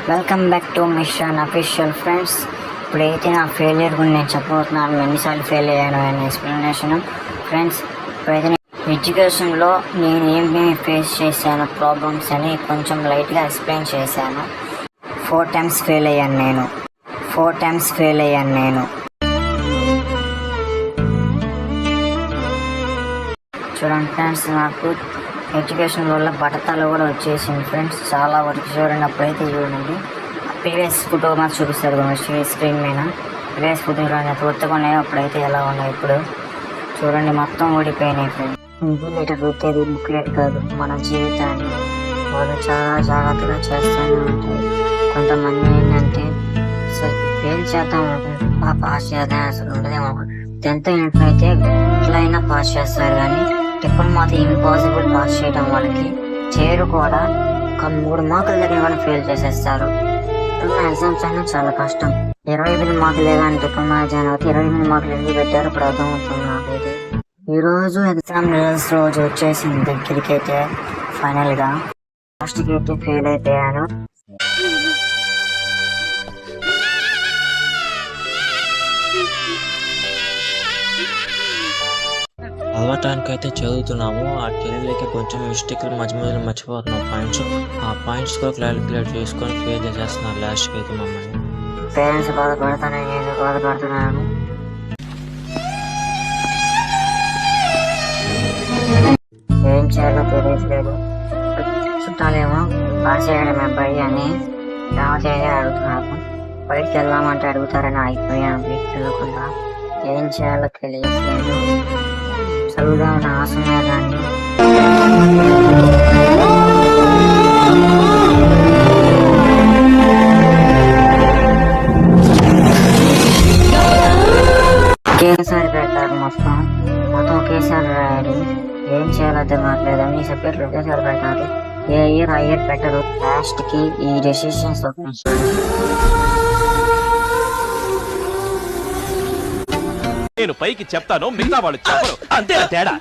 Welcome back to mission official friends. ఇప్పుడైతే నా failure గురించి నేను చెప్పబోతున్నాను. ఎన్నిసార్లు ఫెయిల్ అయ్యాను అనే ఎక్స్ప్లెనేషన్ ఫ్రెండ్స్. ఇప్పుడైతే ఎడ్యుకేషన్లో నేను ఏమేమి ఫేస్ చేశాను ప్రాబ్లమ్స్ అని కొంచెం లైట్గా ఎక్స్ప్లెయిన్ చేశాను. 4 times ఫెయిల్ అయ్యాను నేను. చూడండి ఫ్రెండ్స్, నాకు ఎడ్యుకేషన్ వల్ల బట్టతలు కూడా వచ్చేసింది ఫ్రెండ్స్. చాలా వరకు చూడండి. అప్పుడైతే చూడండి, ప్రీవియస్ ఫోటో మాకు చూపిస్తారు స్క్రీన్ మీద. ప్రీవియస్ ఫోటో చూడండి ఉత్తకున్నాయి, అప్పుడైతే ఎలా ఉన్నాయి ఇప్పుడు చూడండి, మొత్తం ఓడిపోయినాయి ఫ్రెండ్స్. ఇన్విజిలేటర్ రుద్దేది బుక్లెట్ కాదు, మన జీవితాన్ని వాళ్ళు చాలా జాగ్రత్తగా చేస్తూనే ఉంటాయి. కొంతమంది ఏంటంటే ఫెయిల్ చేద్దాం అనుకుంటే పాస్ చేద్దాం అసలు ఉండదేమో. 10th ఇంటర్ అయితే ఎట్లా అయినా పాస్ చేస్తారు, కానీ ట్రిపుల్ మాత్రం ఇంపాసిబుల్ పాస్ చేయడం వాళ్ళకి చేయరు కూడా. ఒక 3 మార్కుల దగ్గర కూడా ఫెయిల్ చేసేస్తారు. ఇప్పుడున్న ఎగ్జామ్స్ అయినా చాలా కష్టం. 28 మార్కులే కానీ ట్రిపుల్ మ్యాథ్స్ జాయిన్ అవుతే 28 మార్కులు ఎందుకు పెట్టారు ఇప్పుడు అర్థమవుతుంది నాకైతే. ఈరోజు ఎగ్జామ్ రిజల్ట్స్ రోజు వచ్చేసింది దగ్గరికి. అయితే ఫైనల్గా లాస్ట్కి అయితే ఫెయిల్ అయిపోయాను. అలవాటానికి అయితే చదువుతున్నాము. ఆ చదివిలోకి కొంచెం మిస్టేక్లు మధ్యలో మర్చిపోతున్నాం పాయింట్స్. ఆ పాయింట్స్ కూడా క్యాలిక్యులేట్ చేసుకొని ఫెయిల్ చేసేస్తున్నారు లాస్ట్కి అయితే మమ్మల్ని. పేరెంట్స్ బాధపడుతున్నాను. ఏం చేయాలో తెలియట్లేదు. చుట్టాలేమో పాస్ చేయడం అబ్బాయి అని రామచేయ అడుగుతున్నారు. బయటికి వెళ్దామంటే అడుగుతారని అయిపోయాను చదువుకుంటా. ఏం చేయాలో తెలియట్లేదు. చదువుదామని ఆశ కానీ ఒకేసారి పెట్టారు. మొత్తం ఒకేసారి రాయాలి. ఏం చేయాలో అర్థం కావట్లేదు. అన్ని సబ్జెక్టులు ఒకేసారి పెట్టాలి. ఏ ఇయర్ ఆ ఇయర్ పెట్టరు. లాస్ట్ కి ఈ డెసిషన్స్ నేను పైకి చెప్తాను, మిగతా వాళ్ళు చెప్పరు, అంతే తేడా.